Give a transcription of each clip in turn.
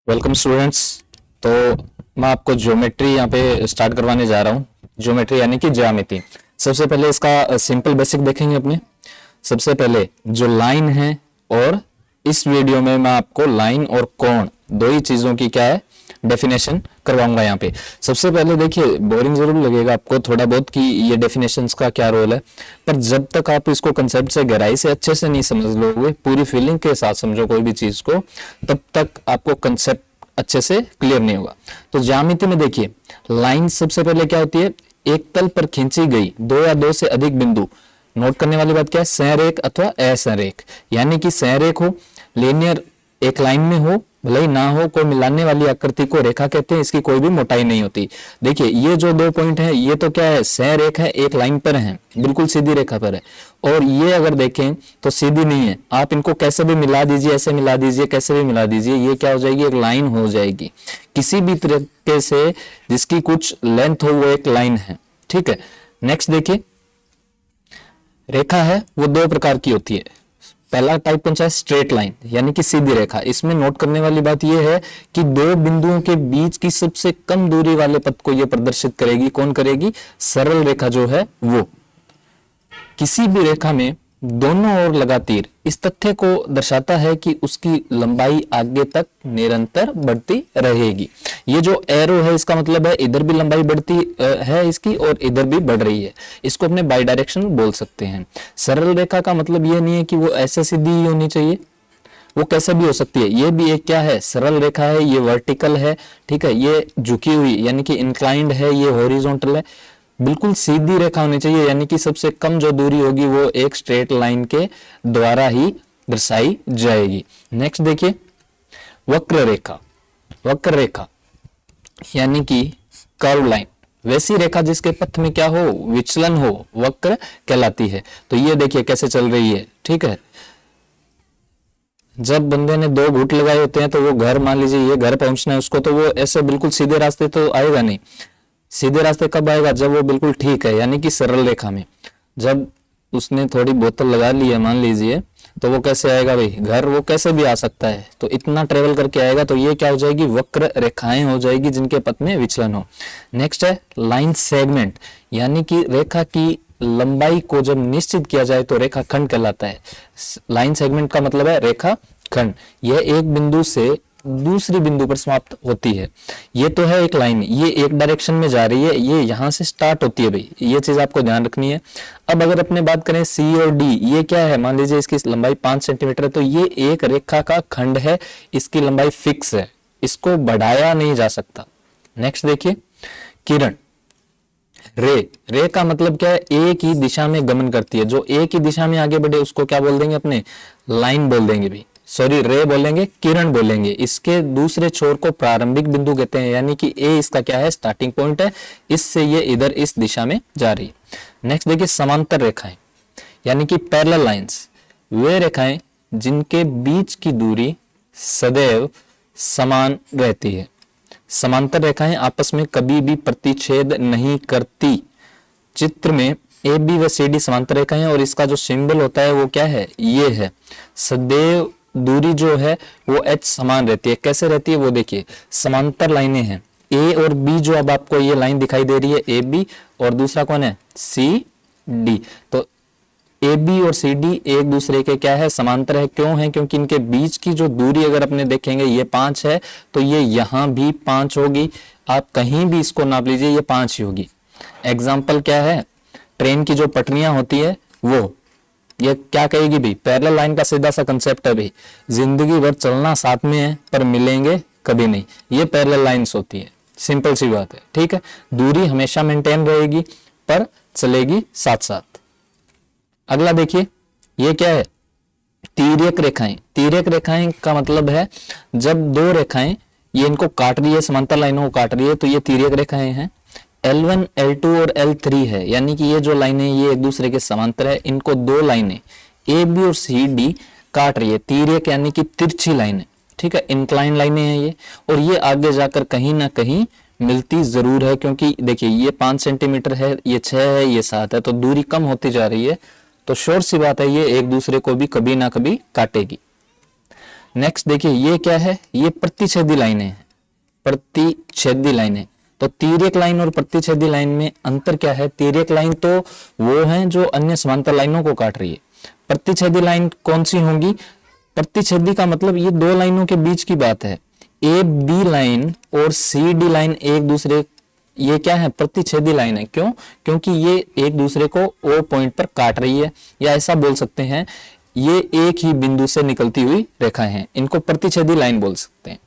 Welcome students. तो मैं आपको ज्योमेट्री यहाँ पे स्टार्ट करवाने जा रहा हूँ। ज्योमेट्री यानी कि ज्यामिति। सबसे पहले इसका सिंपल बेसिक देखेंगे अपने। सबसे पहले जो लाइन है, और इस वीडियो में मैं आपको लाइन और कोण दो ही चीजों की क्या है डेफिनेशन करवाऊंगा यहाँ पे। सबसे पहले देखिए, बोरिंग जरूर लगेगा आपको थोड़ा बहुत कि ये डेफिनेशंस का क्या रोल है, पर जब तक आप इसको कंसेप्ट से गहराई से अच्छे से नहीं समझ लोगे, पूरी फीलिंग के साथ समझो कोई भी चीज को, तब तक आपको कंसेप्ट अच्छे से क्लियर नहीं होगा। तो ज्यामिति में देखिए, लाइन सबसे पहले क्या होती है, एक तल पर खींची गई दो या दो से अधिक बिंदु। नोट करने वाली बात क्या है, संरेख अथवा असंरेख, यानी कि संरेख हो, लीनियर एक लाइन में हो, भले ही ना हो, कोई मिलाने वाली आकृति को रेखा कहते हैं। इसकी कोई भी मोटाई नहीं होती। देखिए ये जो दो पॉइंट है, ये तो क्या है, संरेख है, एक लाइन पर है, बिल्कुल सीधी रेखा पर है। और ये अगर देखें तो सीधी नहीं है, आप इनको कैसे भी मिला दीजिए, ऐसे मिला दीजिए, कैसे भी मिला दीजिए, ये क्या हो जाएगी, एक लाइन हो जाएगी। किसी भी तरीके से जिसकी कुछ लेंथ हो, वो एक लाइन है। ठीक है, नेक्स्ट देखिए, रेखा है वो दो प्रकार की होती है। पहला टाइप कौन सा है, स्ट्रेट लाइन यानी कि सीधी रेखा। इसमें नोट करने वाली बात यह है कि दो बिंदुओं के बीच की सबसे कम दूरी वाले पथ को यह प्रदर्शित करेगी। कौन करेगी, सरल रेखा जो है वो। किसी भी रेखा में दोनों ओर लगा तीर इस तथ्य को दर्शाता है कि उसकी लंबाई आगे तक निरंतर बढ़ती रहेगी। ये जो एरो है, इसका मतलब है इधर भी लंबाई बढ़ती है इसकी, और इधर भी बढ़ रही है। इसको अपने बाई डायरेक्शन बोल सकते हैं। सरल रेखा का मतलब ये नहीं है कि वो ऐसे सीधी ही होनी चाहिए, वो कैसे भी हो सकती है। ये भी एक क्या है, सरल रेखा है, ये वर्टिकल है। ठीक है, ये झुकी हुई यानी कि इंक्लाइंड है, ये हॉरिजॉन्टल है। बिल्कुल सीधी रेखा होनी चाहिए, यानी कि सबसे कम जो दूरी होगी वो एक स्ट्रेट लाइन के द्वारा ही दर्शाई जाएगी। नेक्स्ट देखिए, वक्र रेखा। वक्र रेखा यानी कि कर्व लाइन, वैसी रेखा जिसके पथ में क्या हो, विचलन हो, वक्र कहलाती है। तो ये देखिए कैसे चल रही है। ठीक है, जब बंदे ने दो घूट लगाए होते हैं तो वो घर, मान लीजिए ये घर पहुंचना है उसको, तो वो ऐसे बिल्कुल सीधे रास्ते तो आएगा नहीं। सीधे रास्ते कब आएगा, जब वो बिल्कुल ठीक है, यानी कि सरल रेखा में। जब उसने थोड़ी बोतल लगा ली है मान लीजिए, तो वो कैसे आएगा भाई, घर वो कैसे भी आ सकता है, तो इतना ट्रेवल करके आएगा। तो ये क्या हो जाएगी, वक्र रेखाएं हो जाएगी जिनके पथ में विचलन हो। नेक्स्ट है लाइन सेगमेंट, यानी कि रेखा की लंबाई को जब निश्चित किया जाए तो रेखा खंड कहलाता है। लाइन सेगमेंट का मतलब है रेखा खंड। यह एक बिंदु से दूसरी बिंदु पर समाप्त होती है। ये तो है एक लाइन, ये एक डायरेक्शन में जा रही है, ये यहां से स्टार्ट होती है भाई, ये चीज आपको ध्यान रखनी है। अब अगर अपने बात करें सी और डी, ये क्या है, मान लीजिए इसकी लंबाई 5 सेंटीमीटर है, तो ये एक रेखा का खंड है, इसकी लंबाई फिक्स है, इसको बढ़ाया नहीं जा सकता। नेक्स्ट देखिए, किरण। रे का मतलब क्या है, एक ही दिशा में गमन करती है। जो एक ही दिशा में आगे बढ़े उसको क्या बोल देंगे, अपने लाइन बोल देंगे भाई, सॉरी रे बोलेंगे, किरण बोलेंगे। इसके दूसरे छोर को प्रारंभिक बिंदु कहते हैं, यानी कि ए इसका क्या है, स्टार्टिंग पॉइंट है, इससे ये इधर इस दिशा में जा रही है। नेक्स्ट देखिए, समांतर रेखाएं यानी कि पैरेलल लाइंस, वे रेखाएं जिनके बीच की दूरी सदैव समान रहती है। समांतर रेखाएं आपस में कभी भी प्रतिच्छेद नहीं करती। चित्र में ए बी व सी डी समांतर रेखाएं हैं, और इसका जो सिंबल होता है वो क्या है, ये है। सदैव दूरी जो है वो एच समान रहती है। कैसे रहती है वो देखिए, समांतर लाइनें हैं ए और बी, जो अब आपको ये लाइन दिखाई दे रही है ए बी, और दूसरा कौन है, सी डी। तो ए बी और सी डी एक दूसरे के क्या है, समांतर है। क्यों है, क्योंकि इनके बीच की जो दूरी अगर अपने देखेंगे ये 5 है, तो ये यहां भी 5 होगी। आप कहीं भी इसको नाप लीजिए, ये 5 ही होगी। एग्जाम्पल क्या है, ट्रेन की जो पटरियां होती है वो, ये क्या कहेगी भाई, पैरेलल लाइन का सीधा सा कंसेप्ट है भाई, जिंदगी भर चलना साथ में है पर मिलेंगे कभी नहीं, ये पैरेलल लाइंस होती है। सिंपल सी बात है। ठीक है, दूरी हमेशा मेंटेन रहेगी पर चलेगी साथ साथ। अगला देखिए, ये क्या है, तिर्यक रेखाएं। तिर्यक रेखाएं का मतलब है जब दो रेखाएं ये इनको काट रही है, समांतर लाइनों को काट रही है, तो ये तिर्यक रेखाएं हैं। L1, L2 और L3 है, यानी कि ये जो लाइनें ये एक दूसरे के समांतर है, इनको दो लाइनें ए बी और सी डी काट रही है। तिर्यक यानी कि तिरछी लाइनें। ठीक है, इंक्लाइन लाइनें हैं ये, और ये आगे जाकर कहीं ना कहीं मिलती जरूर है, क्योंकि देखिए ये 5 सेंटीमीटर है, ये 6 है, ये 7 है, तो दूरी कम होती जा रही है। तो श्योर सी बात है ये एक दूसरे को भी कभी ना कभी काटेगी। नेक्स्ट देखिए ये क्या है, ये प्रतिच्छेदी लाइनें हैं, प्रतिच्छेदी लाइनें। तो तिर्यक लाइन और प्रतिच्छेदी लाइन में अंतर क्या है? तिर्यक लाइन तो वो है जो अन्य समांतर लाइनों को काट रही है। प्रतिच्छेदी लाइन कौन सी होंगी? प्रतिच्छेदी का मतलब ये दो लाइनों के बीच की बात है। ए बी लाइन और सी डी लाइन एक दूसरे, ये क्या है? प्रतिच्छेदी लाइन है। क्यों? क्योंकि ये एक दूसरे को ओ पॉइंट पर काट रही है, या ऐसा बोल सकते हैं ये एक ही बिंदु से निकलती हुई रेखाएं हैं, इनको प्रतिच्छेदी लाइन बोल सकते हैं।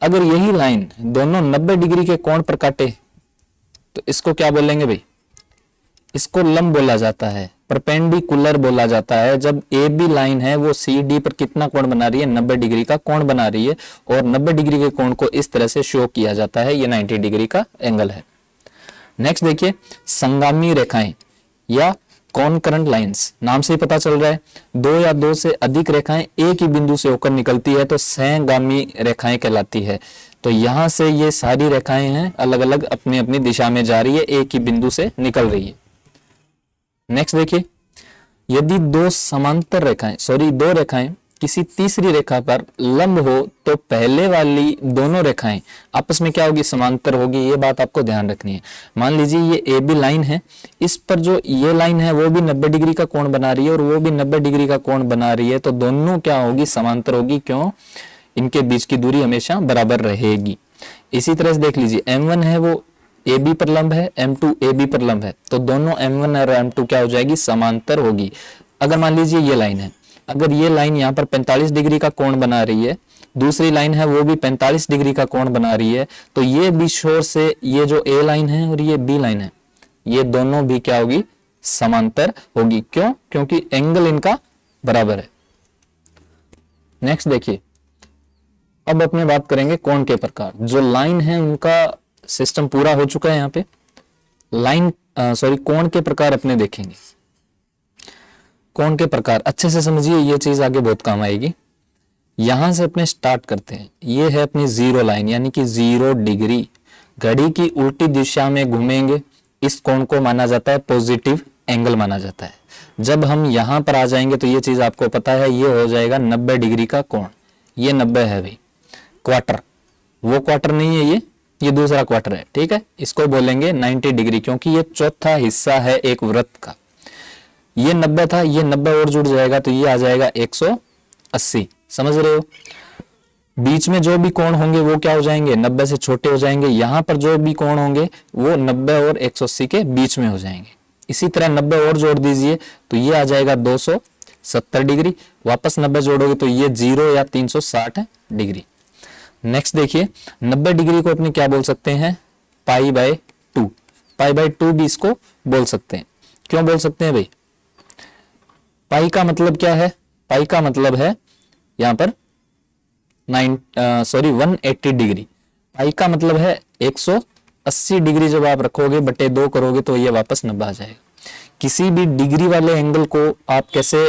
अगर यही लाइन दोनों 90 डिग्री के कोण पर काटे तो इसको क्या बोलेंगे भाई? इसको लंब बोला जाता है, परपेंडिकुलर बोला जाता है। जब ए बी लाइन है वो सी डी पर कितना कोण बना रही है? 90 डिग्री का कोण बना रही है, और 90 डिग्री के कोण को इस तरह से शो किया जाता है, ये 90 डिग्री का एंगल है। नेक्स्ट देखिए संगामी रेखाएं या कॉनकरेंट लाइंस, नाम से ही पता चल रहा है दो या दो से अधिक रेखाएं एक ही बिंदु से होकर निकलती है तो सहगामी रेखाएं कहलाती है। तो यहां से ये सारी रेखाएं हैं अलग अलग अपनी अपनी दिशा में जा रही है, एक ही बिंदु से निकल रही है। नेक्स्ट देखिए यदि दो रेखाएं किसी तीसरी रेखा पर लंब हो तो पहले वाली दोनों रेखाएं आपस में क्या होगी? समांतर होगी। ये बात आपको ध्यान रखनी है। मान लीजिए ये ए बी लाइन है, इस पर जो ये लाइन है वो भी 90 डिग्री का कोण बना रही है और वो भी 90 डिग्री का कोण बना रही है, तो दोनों क्या होगी? समांतर होगी। क्यों? इनके बीच की दूरी हमेशा बराबर रहेगी। इसी तरह से देख लीजिए M1 है वो ए बी पर लंब है, M2 ए बी पर लंब है, तो दोनों M1 और M2 क्या हो जाएगी? समांतर होगी। अगर मान लीजिए ये लाइन है, अगर ये लाइन यहाँ पर 45 डिग्री का कोण बना रही है, दूसरी लाइन है वो भी 45 डिग्री का कोण बना रही है, तो ये बीच छोर से ये जो ए लाइन है और ये बी लाइन है, ये दोनों भी क्या होगी? समांतर होगी। क्यों? क्योंकि एंगल इनका बराबर है। नेक्स्ट देखिए अब अपने बात करेंगे कोण के प्रकार। जो लाइन है उनका सिस्टम पूरा हो चुका है। यहाँ पे कोण के प्रकार अपने देखेंगे। कोण के प्रकार अच्छे से समझिए, ये चीज आगे बहुत काम आएगी। यहां से अपने स्टार्ट करते हैं। ये है अपनी जीरो लाइन, यानी कि 0 डिग्री। घड़ी की उल्टी दिशा में घूमेंगे, इस कोण को माना जाता है पॉजिटिव एंगल माना जाता है। जब हम यहां पर आ जाएंगे तो ये चीज आपको पता है, ये हो जाएगा 90 डिग्री का कोण। ये 90 है भाई, क्वार्टर। वो क्वार्टर नहीं है, ये दूसरा क्वार्टर है, ठीक है। इसको बोलेंगे 90 डिग्री, क्योंकि ये चौथा हिस्सा है एक वृत्त का। ये 90 था, ये 90 और जुड़ जाएगा तो ये आ जाएगा 180। समझ रहे हो? बीच में जो भी कोण होंगे वो क्या हो जाएंगे? 90 से छोटे हो जाएंगे। यहां पर जो भी कोण होंगे वो 90 और 180 के बीच में हो जाएंगे। इसी तरह 90 और जोड़ दीजिए तो ये आ जाएगा 270 डिग्री। वापस 90 जोड़ोगे तो ये 0 या 360 डिग्री। नेक्स्ट देखिए 90 डिग्री को अपने क्या बोल सकते हैं? π/2। π/2 भी इसको बोल सकते हैं। क्यों बोल सकते हैं भाई? पाई का मतलब क्या है? पाई का मतलब है यहां पर 180 डिग्री। पाई का मतलब है 180 डिग्री। जब आप रखोगे बटे 2 करोगे तो ये वापस 90 आ जाएगा। किसी भी डिग्री वाले एंगल को आप कैसे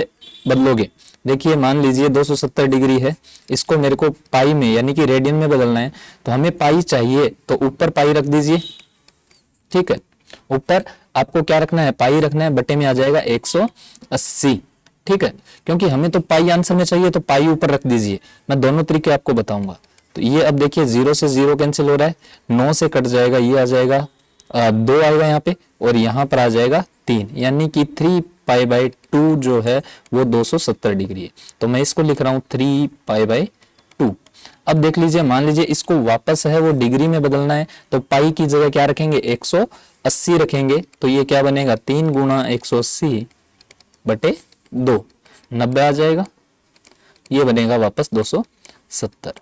बदलोगे? देखिए मान लीजिए 270 डिग्री है, इसको मेरे को पाई में यानी कि रेडियन में बदलना है, तो हमें पाई चाहिए तो ऊपर पाई रख दीजिए, ठीक है। ऊपर आपको क्या रखना है? पाई रखना है, बटे में आ जाएगा 180, ठीक है। क्योंकि हमें तो पाई आंसर में चाहिए तो पाई ऊपर रख दीजिए। मैं दोनों तरीके आपको बताऊंगा। तो ये अब देखिए 0 से 0 कैंसिल हो रहा है, 9 से कट जाएगा, ये आ जाएगा 2 आएगा यहाँ पे, और यहाँ पर आ जाएगा 3, यानी कि 3π/2 जो है वो 270 डिग्री है। तो मैं इसको लिख रहा हूँ 3π/2। अब देख लीजिए, मान लीजिए इसको वापस है वो डिग्री में बदलना है, तो पाई की जगह क्या रखेंगे? 180 रखेंगे। तो ये क्या बनेगा? 3 गुणा 180 बटे 2, 90 आ जाएगा। ये बनेगा वापस 270।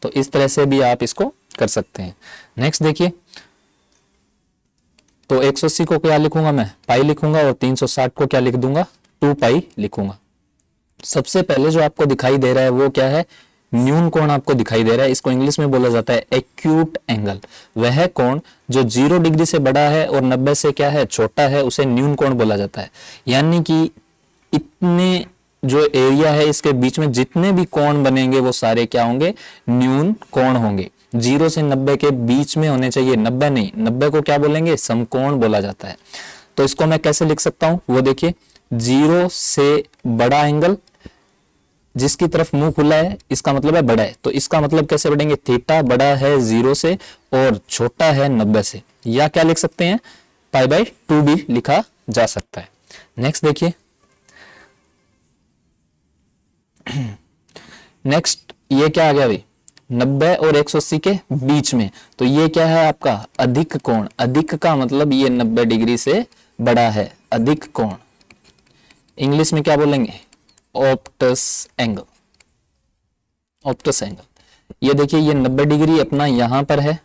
तो इस तरह से भी आप इसको कर सकते हैं। नेक्स्ट देखिए, तो 180 को क्या लिखूंगा मैं? पाई लिखूंगा, और 360 को क्या लिख दूंगा? 2 पाई लिखूंगा। सबसे पहले जो आपको दिखाई दे रहा है वो क्या है? न्यून कोण आपको दिखाई दे रहा है। इसको इंग्लिश में बोला जाता है एक्यूट एंगल। वह कोण जो 0 डिग्री से बड़ा है और 90 से क्या है? छोटा है, उसे न्यून कोण बोला जाता है। यानी कि इतने जो एरिया है इसके बीच में जितने भी कोण बनेंगे वो सारे क्या होंगे? न्यून कोण होंगे। 0 से 90 के बीच में होने चाहिए, 90 नहीं। 90 को क्या बोलेंगे? समकोण बोला जाता है। तो इसको मैं कैसे लिख सकता हूं वो देखिए, 0 से बड़ा एंगल जिसकी तरफ मुंह खुला है इसका मतलब है बड़ा है, तो इसका मतलब कैसे बढ़ेंगे, थीटा बड़ा है 0 से और छोटा है 90 से, या क्या लिख सकते हैं, पाई बाय 2 भी लिखा जा सकता है। नेक्स्ट देखिए, नेक्स्ट ये क्या आ गया भाई, 90 और 180 के बीच में, तो ये क्या है आपका अधिक कोण, अधिक का मतलब ये 90 डिग्री से बड़ा है, अधिक कोण, इंग्लिश में क्या बोलेंगे, ऑप्टस एंगल, ऑप्टस एंगल। ये देखिए ये 90 डिग्री अपना यहां पर है,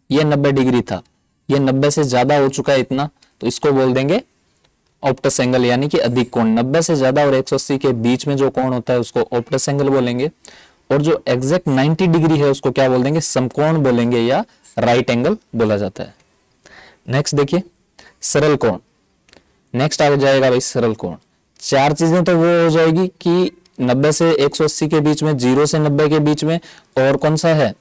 ये 90 डिग्री था, ये 90 से ज्यादा हो चुका है इतना, तो इसको बोल देंगे ऑप्टस एंगल, यानी कि अधिक कोण। 90 से ज्यादा और 180 के बीच में जो कोण होता है उसको ऑप्टस एंगल बोलेंगे, और जो एग्जैक्ट 90 डिग्री है उसको क्या बोल देंगे, समकोण बोलेंगे या राइट एंगल बोला जाता है। नेक्स्ट देखिए सरल कोण, नेक्स्ट आ जाएगा भाई सरल कोण। चार चीजें तो वो हो जाएगी कि 90 से 180 के बीच में, 0 से 90 के बीच में, और कौन सा है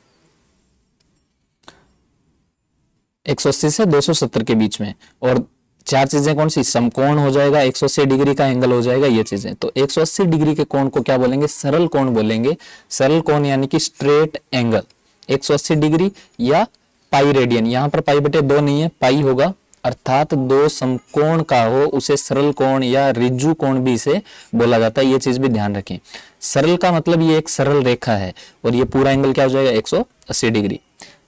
180 से 270 के बीच में, और चार चीजें कौन सी, समकोण हो जाएगा, 180 डिग्री का एंगल हो जाएगा, ये चीजें। तो 180 डिग्री के कोण को क्या बोलेंगे, सरल कोण बोलेंगे। सरल कोण यानी कि स्ट्रेट एंगल 180 डिग्री या पाई रेडियन, यहां पर पाई बटे 2 नहीं है, पाई होगा, अर्थात 2 समकोण का हो उसे सरल कोण या रिज्जु कोण भी इसे बोला जाता है, ये चीज भी ध्यान रखें। सरल का मतलब ये एक सरल रेखा है, और ये पूरा एंगल क्या हो जाएगा 180 डिग्री।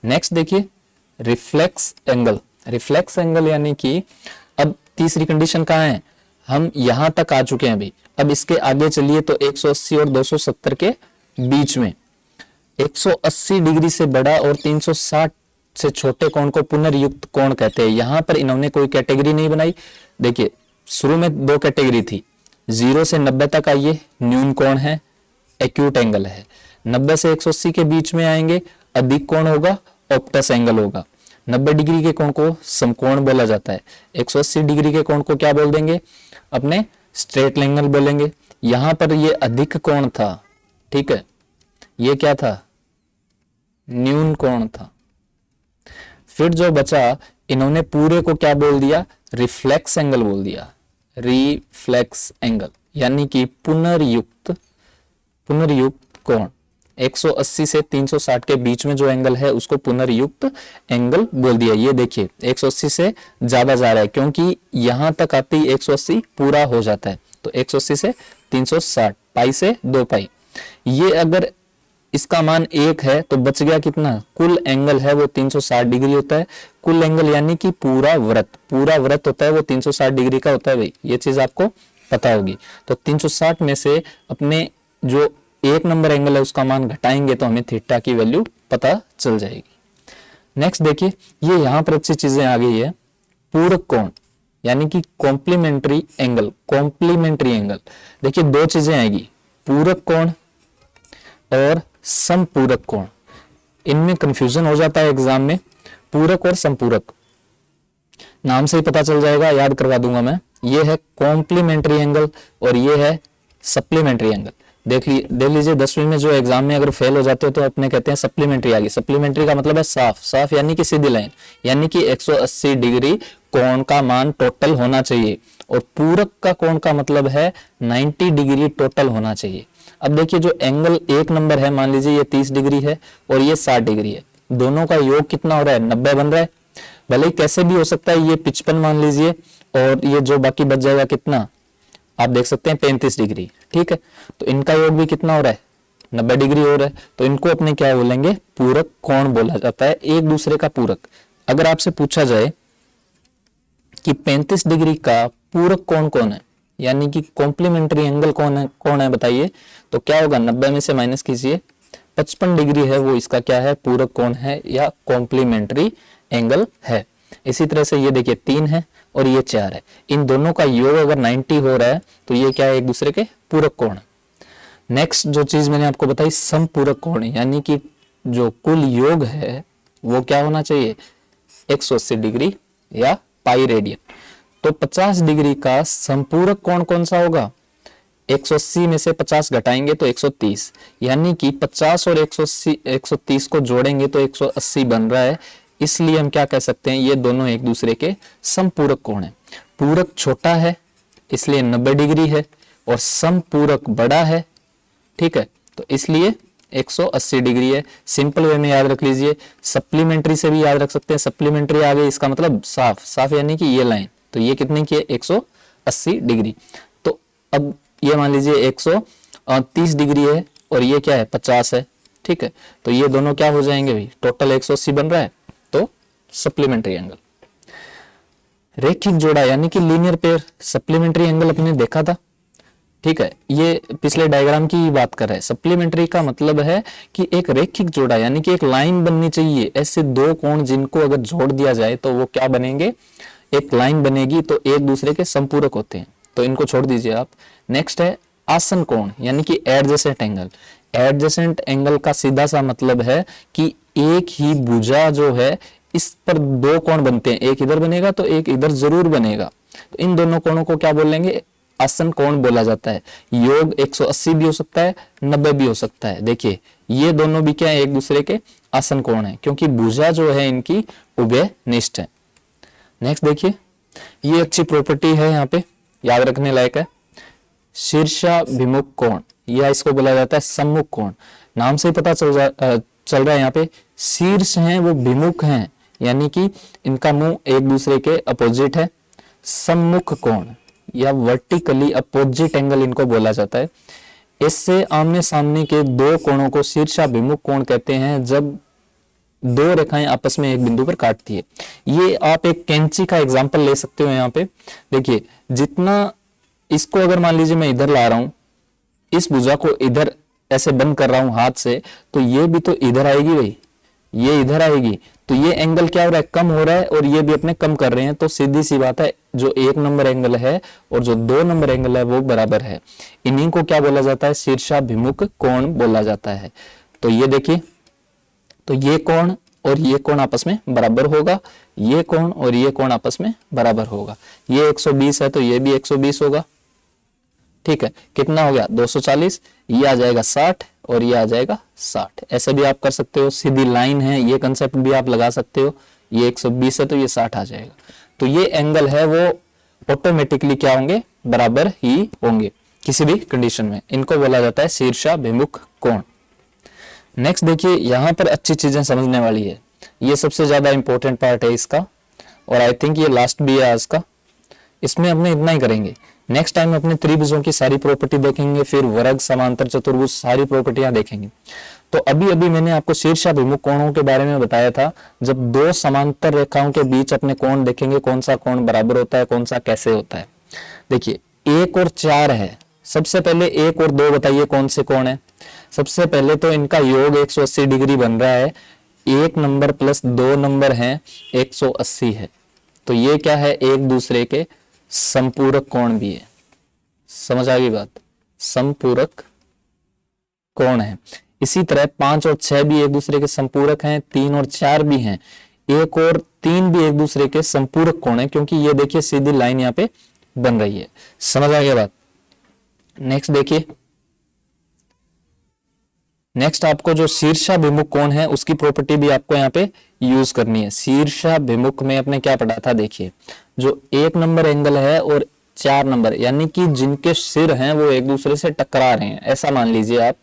नेक्स्ट देखिए रिफ्लेक्स एंगल, रिफ्लेक्स एंगल यानी कि अब तीसरी कंडीशन कहाँ है, हम यहां तक आ चुके हैं अभी, अब इसके आगे चलिए तो 180 और 270 के बीच में 180 डिग्री से बड़ा और 360 से छोटे कोण को पुनर्युक्त कोण कहते हैं। यहां पर इन्होंने कोई कैटेगरी नहीं बनाई। देखिए शुरू में 2 कैटेगरी थी, 0 से 90 तक आइए न्यून कोण है, एक्यूट एंगल है, 90 से 180 के बीच में आएंगे अधिक कोण होगा, ऑप्टस एंगल होगा, 90 डिग्री के कोण को समकोण बोला जाता है, 180 डिग्री के कोण को क्या बोल देंगे, अपने स्ट्रेट एंगल बोलेंगे। यहां पर ये अधिक कोण था, ठीक है, ये क्या था, न्यून कोण था। फिर जो बचा इन्होंने पूरे को क्या बोल दिया, रिफ्लेक्स एंगल बोल दिया, रिफ्लेक्स एंगल यानी कि पुनर्युक्त, पुनर्युक्त कोण। 180 से 360 के बीच में जो एंगल है उसको पुनर्युक्त एंगल बोल दिया। ये देखिए 180 से ज्यादा जा रहा है क्योंकि यहां तक आते ही 180 पूरा हो जाता है, तो 180 से 360, पाई से 2 पाई। ये अगर इसका मान 1 है तो बच गया कितना, कुल एंगल है वो 360 डिग्री होता है। कुल एंगल यानी कि पूरा वृत्त, पूरा वृत्त होता है वो 360 डिग्री का होता है भाई, ये चीज आपको पता होगी। तो 360 में से अपने जो 1 नंबर एंगल है उसका मान घटाएंगे तो हमें थीटा की वैल्यू पता चल जाएगी। नेक्स्ट देखिए ये यहां पर अच्छी चीजें आ गई है, पूरक कोण यानी कि कॉम्प्लीमेंट्री एंगल, कॉम्प्लीमेंट्री एंगल। देखिए 2 चीजें आएगी, पूरक कोण और समपूरक कोण। इनमें कंफ्यूजन हो जाता है एग्जाम में, पूरक और समपूरक, नाम से ही पता चल जाएगा, याद करवा दूंगा मैं। ये है कॉम्प्लीमेंट्री एंगल और ये है सप्लीमेंट्री एंगल। देख लीजिए 10वीं में जो एग्जाम में अगर फेल हो जाते हो तो अपने कहते हैं सप्लीमेंट्री आ गई। सप्लीमेंट्री का मतलब है साफ, साफ यानी कि सीधी लाइन, यानी कि 180 डिग्री कोण का मान टोटल होना चाहिए, और पूरक का कोण का मतलब है 90 डिग्री टोटल होना चाहिए। अब देखिए जो एंगल 1 नंबर है, मान लीजिए ये 30 डिग्री है और ये 60 डिग्री है, दोनों का योग कितना हो रहा है, 90 बन रहा है। भले ही कैसे भी हो सकता है, ये 55 मान लीजिए और ये जो बाकी बच जाएगा कितना, आप देख सकते हैं 35 डिग्री, ठीक है। तो इनका योग भी कितना हो रहा है, 90 डिग्री हो रहा है, तो इनको अपने क्या बोलेंगे, पूरक कोण बोला जाता है, एक दूसरे का पूरक। अगर आपसे पूछा जाए कि 35 डिग्री का पूरक कोण कौन है, यानी कि कॉम्प्लीमेंट्री एंगल कौन है बताइए, तो क्या होगा, 90 में से माइनस कीजिए, 55 डिग्री है वो इसका क्या है, पूरक कोण है या कॉम्प्लीमेंट्री एंगल है। इसी तरह से ये देखिए 3 है और ये 4 है, इन दोनों का योग अगर 90 हो रहा है तो ये क्या है, एक दूसरे के पूरक कोण है। नेक्स्ट जो चीज मैंने आपको बताई समपूरक कोण, यानी कि जो कुल योग है वो क्या होना चाहिए, 180 डिग्री या पाई रेडियन। तो 50 डिग्री का संपूरक कोण कौन सा होगा, 180 में से 50 घटाएंगे तो 130, यानी कि 50 और 130 को जोड़ेंगे तो 180 बन रहा है। इसलिए हम क्या कह सकते हैं, ये दोनों एक दूसरे के समपूरक कोण है। पूरक छोटा है इसलिए 90 डिग्री है, और समपूरक बड़ा है ठीक है, तो इसलिए 180 डिग्री है। सिंपल वे में याद रख लीजिए, सप्लीमेंट्री से भी याद रख सकते हैं। सप्लीमेंट्री आ गई, इसका मतलब साफ साफ, यानी कि ये लाइन, तो ये कितने की है 180 डिग्री। तो अब ये मान लीजिए 130 डिग्री है और ये क्या है 50 है, ठीक है, तो ये दोनों क्या हो जाएंगे भाई, टोटल 180 बन रहा है, तो सप्लीमेंट्री एंगल। रेखिक जोड़ा यानी कि लीनियर पेयर, सप्लीमेंट्री एंगल अपने देखा था, ठीक है, ये पिछले डायग्राम की बात कर रहा है। सप्लीमेंट्री का मतलब है कि एक रेखिक जोड़ा यानी कि एक लाइन बननी चाहिए, ऐसे दो कोण जिनको अगर जोड़ दिया जाए तो वो क्या बनेंगे, एक लाइन बनेगी, तो एक दूसरे के संपूरक होते हैं, तो इनको छोड़ दीजिए आप। नेक्स्ट है आसन कोण यानी कि एडजेसेंट एंगल। एडजेसेंट एंगल का सीधा सा मतलब है कि एक ही भुजा जो है इस पर दो कोण बनते हैं, एक इधर बनेगा तो एक इधर जरूर बनेगा, तो इन दोनों कोणों को क्या बोलेंगे, आसन कोण बोला जाता है। योग 180 भी हो सकता है, 90 भी हो सकता है। देखिए ये दोनों भी क्या है, एक दूसरे के आसन कोण है, क्योंकि भुजा जो है इनकी उभयनिष्ठ है। नेक्स्ट देखिए, ये अच्छी प्रॉपर्टी है, यहाँ पे याद रखने लायक है, शीर्षाभिमुख कोण, या इसको बोला जाता है सम्मुख कोण। नाम से ही पता चल रहा है यहाँ पे शीर्ष हैं वो विमुख हैं, यानी कि इनका मुंह एक दूसरे के अपोजिट है। सम्मुख कोण या वर्टिकली अपोजिट एंगल इनको बोला जाता है। इससे आमने सामने के दो कोणों को शीर्षाभिमुख कोण कहते हैं, जब दो रेखाएं आपस में एक बिंदु पर काटती है। ये आप एक कैंची का एग्जांपल ले सकते हो। यहाँ पे देखिए, जितना इसको अगर मान लीजिए मैं इधर ला रहा हूं, इस भुजा को इधर ऐसे बंद कर रहा हूं हाथ से, तो ये भी तो इधर आएगी भाई, ये इधर आएगी, तो ये एंगल क्या हो रहा है, कम हो रहा है, और ये भी अपने कम कर रहे हैं। तो सीधी सी बात है, जो 1 नंबर एंगल है और जो 2 नंबर एंगल है वो बराबर है। इन्हीं को क्या बोला जाता है, शीर्षाभिमुख कोण बोला जाता है। तो ये देखिए, तो ये कोण और ये कोण आपस में बराबर होगा, ये कोण और ये कोण आपस में बराबर होगा। ये 120 है तो ये भी 120 होगा, ठीक है, कितना हो गया 240, ये आ जाएगा 60 और ये आ जाएगा 60। ऐसे भी आप कर सकते हो, सीधी लाइन है, ये कंसेप्ट भी आप लगा सकते हो। ये 120 है तो ये 60 आ जाएगा। तो ये एंगल है वो ऑटोमेटिकली क्या होंगे, बराबर ही होंगे किसी भी कंडीशन में। इनको बोला जाता है शीर्षाभिमुख कोण। नेक्स्ट देखिए, यहां पर अच्छी चीजें समझने वाली है, ये सबसे ज्यादा इंपॉर्टेंट पार्ट है इसका, और आई थिंक ये लास्ट भी है आज का। इसमें अपने इतना ही करेंगे, नेक्स्ट टाइम अपने त्रिभुजों की सारी प्रॉपर्टी देखेंगे, फिर वर्ग, समांतर, चतुर्भुज, सारी प्रॉपर्टियां देखेंगे। तो अभी अभी मैंने आपको शीर्षाभिमुख कोणों के बारे में बताया था। जब दो समांतर रेखाओं के बीच अपने कोण देखेंगे, कौन सा कोण बराबर होता है, कौन सा कैसे होता है। देखिए 1 और 4 है, सबसे पहले 1 और 2 बताइए कौन से कोण है। सबसे पहले तो इनका योग 180 डिग्री बन रहा है, 1 नंबर प्लस 2 नंबर है 180 है, तो ये क्या है, एक दूसरे के संपूरक कोण भी है। समझ आ गई बात, संपूरक कोण है। इसी तरह 5 और 6 भी एक दूसरे के संपूरक हैं, 3 और 4 भी हैं, 1 और 3 भी एक दूसरे के संपूरक कोण है, क्योंकि ये देखिए सीधी लाइन यहाँ पे बन रही है। समझ आ गया बात। नेक्स्ट देखिए, नेक्स्ट आपको जो शीर्षाभिमुख कोण है उसकी प्रॉपर्टी भी आपको यहाँ पे यूज करनी है। शीर्षाभिमुख में अपने क्या पढ़ा था, देखिए जो 1 नंबर एंगल है और 4 नंबर, यानी कि जिनके सिर हैं वो एक दूसरे से टकरा रहे हैं, ऐसा मान लीजिए आप,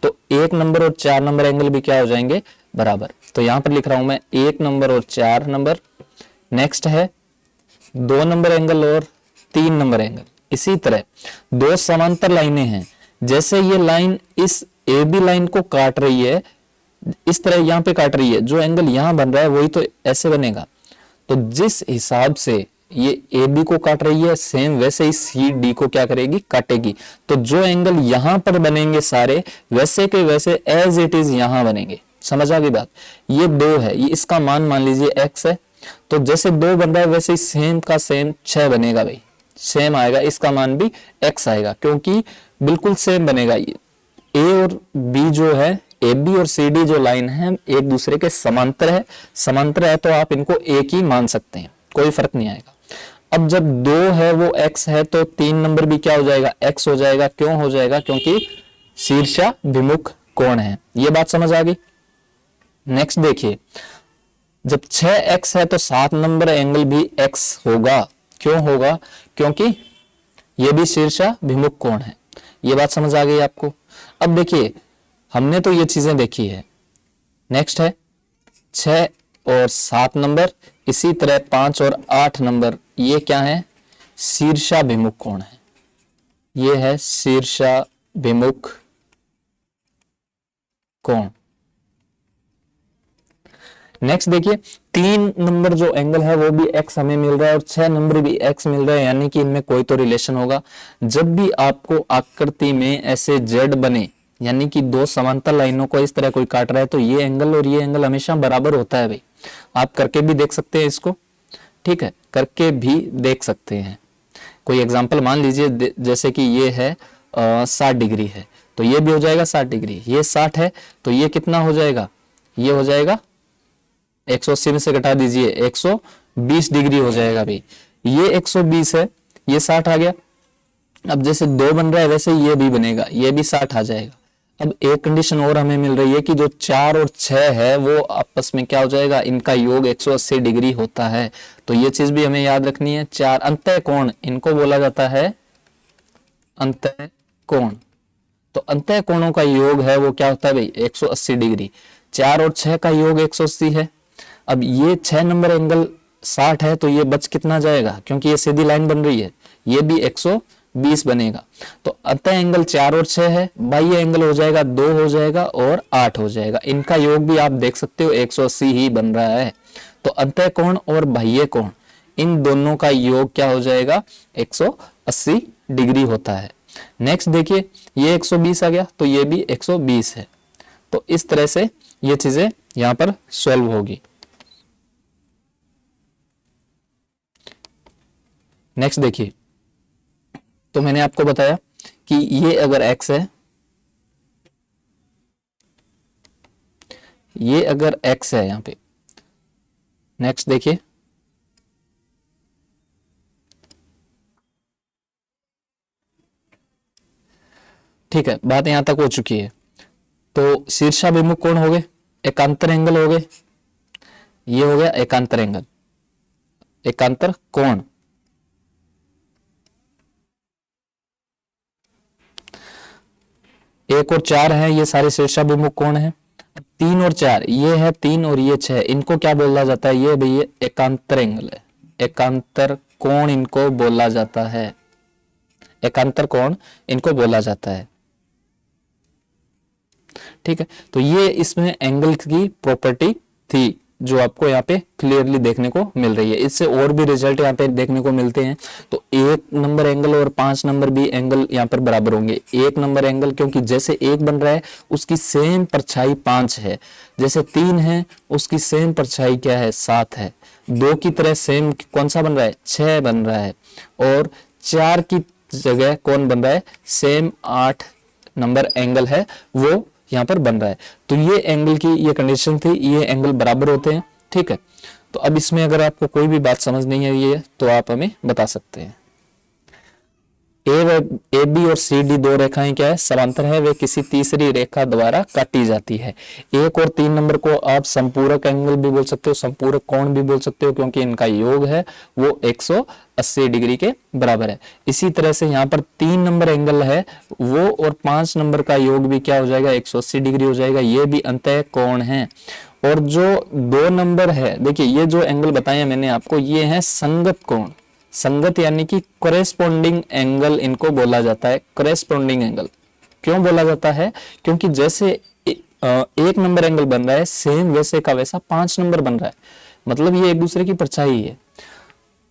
तो 1 नंबर और 4 नंबर एंगल भी क्या हो जाएंगे, बराबर। तो यहां पर लिख रहा हूं मैं 1 नंबर और 4 नंबर। नेक्स्ट है 2 नंबर एंगल और 3 नंबर एंगल। इसी तरह 2 समांतर लाइनें हैं, जैसे ये लाइन इस ए बी लाइन को काट रही है, इस तरह यहां पे काट रही है, जो एंगल यहां बन रहा है वही तो ऐसे बनेगा। तो जिस हिसाब से ये ए बी को काट रही है, सेम वैसे ही सी डी को क्या करेगी, काटेगी। तो जो एंगल यहां पर बनेंगे सारे वैसे के वैसे एज इट इज यहां बनेंगे। समझ आ गई बात। ये 2 है, ये इसका मान लीजिए x है, तो जैसे 2 बन रहा है वैसे ही सेम का सेम 6 बनेगा भाई, सेम आएगा, इसका मान भी x आएगा, क्योंकि बिल्कुल सेम बनेगा। ए और बी जो है, ए बी और सी डी जो लाइन है एक दूसरे के समांतर है, समांतर है तो आप इनको एक ही मान सकते हैं, कोई फर्क नहीं आएगा। अब जब 2 है वो x है, तो 3 नंबर भी क्या हो जाएगा, x हो जाएगा। क्यों हो जाएगा, क्योंकि शीर्षाभिमुख कोण है। ये बात समझ आ गई। नेक्स्ट देखिए, जब 6x है तो 7 नंबर एंगल भी x होगा। क्यों होगा, क्योंकि ये भी शीर्षाभिमुख कोण है। ये बात समझ आ गई आपको। अब देखिए हमने तो ये चीजें देखी है। नेक्स्ट है 6 और 7 नंबर, इसी तरह 5 और 8 नंबर, ये क्या है, शीर्षाभिमुख कोण है। ये है शीर्षाभिमुख कोण। नेक्स्ट देखिए 3 नंबर जो एंगल है वो भी x हमें मिल रहा है और 6 नंबर भी x मिल रहा है, यानी कि इनमें कोई तो रिलेशन होगा। जब भी आपको आकृति में ऐसे z बने, यानी कि दो समांतर लाइनों को इस तरह कोई काट रहा है, तो ये एंगल और ये एंगल हमेशा बराबर होता है भाई। आप करके भी देख सकते हैं इसको, ठीक है, करके भी देख सकते हैं। कोई एग्जाम्पल मान लीजिए, जैसे कि ये है 60 डिग्री है, तो ये भी हो जाएगा 60 डिग्री। ये 60 है तो ये कितना हो जाएगा, ये हो जाएगा 180 में से घटा दीजिए 120 डिग्री हो जाएगा भाई। ये 120 है, ये 60 आ गया। अब जैसे 2 बन रहा है वैसे ये भी बनेगा, ये भी 60 आ जाएगा। अब एक कंडीशन और हमें मिल रही है कि जो 4 और 6 है वो आपस में क्या हो जाएगा, इनका योग 180 डिग्री होता है। तो ये चीज भी हमें याद रखनी है। 4 अंतः कोण, इनको बोला जाता है अंतः कोण। तो अंतः कोणों का योग है वो क्या होता है भाई, 180 डिग्री। 4 और 6 का योग 180 है। अब ये 6 नंबर एंगल 60 है तो ये बच कितना जाएगा, क्योंकि ये सीधी लाइन बन रही है, ये भी 120 बनेगा। तो अंतः एंगल 4 और 6 है, बाह्य एंगल हो जाएगा 2 हो जाएगा और 8 हो जाएगा। इनका योग भी आप देख सकते हो 180 ही बन रहा है। तो अंतः कोण और बाह्य कोण, इन दोनों का योग क्या हो जाएगा, 180 डिग्री होता है। नेक्स्ट देखिए ये 120 आ गया तो ये भी 120 है। तो इस तरह से ये चीजें यहां पर सॉल्व होगी। नेक्स्ट देखिए, तो मैंने आपको बताया कि ये अगर x है, ये अगर x है यहां पे। नेक्स्ट देखिए, ठीक है, बात यहां तक हो चुकी है। तो शीर्षाभिमुख कोण हो गए, एकांतर एंगल हो गए, ये हो गया एकांतर एंगल, एकांतर कोण। एक और 4 है, ये सारे शीर्षाभिमुख कोण है। 3 और 4, ये है 3 और ये 6, इनको क्या बोला जाता है, ये भैया एकांतर एंगल है, एकांतर कोण इनको बोला जाता है, एकांतर कोण इनको बोला जाता है। ठीक है, तो ये इसमें एंगल की प्रॉपर्टी थी जो आपको यहाँ पे क्लियरली देखने को मिल रही है। इससे और भी रिजल्ट यहाँ पे देखने को मिलते हैं। तो 1 नंबर एंगल और 5 नंबर भी एंगल यहाँ पर बराबर होंगे। 1 नंबर एंगल, क्योंकि जैसे 1 बन रहा है उसकी सेम परछाई 5 है, जैसे 3 है उसकी सेम परछाई क्या है, 7 है। 2 की तरह सेम कौन सा बन रहा है, 6 बन रहा है। और 4 की जगह कौन बन रहा है, सेम 8 नंबर एंगल है वो यहाँ पर बन रहा है। तो ये एंगल की ये कंडीशन थी, ये एंगल बराबर होते हैं। ठीक है, तो अब इसमें अगर आपको कोई भी बात समझ नहीं आई है तो आप हमें बता सकते हैं। ए बी और सी डी 2 रेखाएं क्या है, समांतर है, वे किसी तीसरी रेखा द्वारा काटी जाती है। 1 और 3 नंबर को आप संपूरक एंगल भी बोल सकते हो, संपूरक कोण भी बोल सकते हो, क्योंकि इनका योग है वो 180 डिग्री के बराबर है। इसी तरह से यहाँ पर 3 नंबर एंगल है वो और 5 नंबर का योग भी क्या हो जाएगा, 180 डिग्री हो जाएगा। ये भी अंतः कोण है। और जो 2 नंबर है, देखिए ये जो एंगल बताया मैंने आपको, ये है संगत कोण। संगत यानी कि कॉरेस्पॉन्डिंग एंगल इनको बोला जाता है। कॉरेस्पॉन्डिंग एंगल क्यों बोला जाता है, क्योंकि जैसे 1 नंबर एंगल बन रहा है सेम वैसे का वैसा 5 नंबर बन रहा है, मतलब ये एक दूसरे की परछाई है।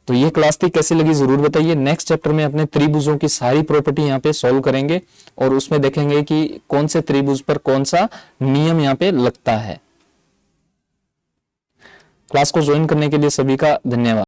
तो ये क्लास थी, कैसी लगी जरूर बताइए। नेक्स्ट चैप्टर में अपने त्रिभुजों की सारी प्रॉपर्टी यहाँ पे सॉल्व करेंगे और उसमें देखेंगे कि कौन से त्रिभुज पर कौन सा नियम यहाँ पे लगता है। क्लास को ज्वाइन करने के लिए सभी का धन्यवाद।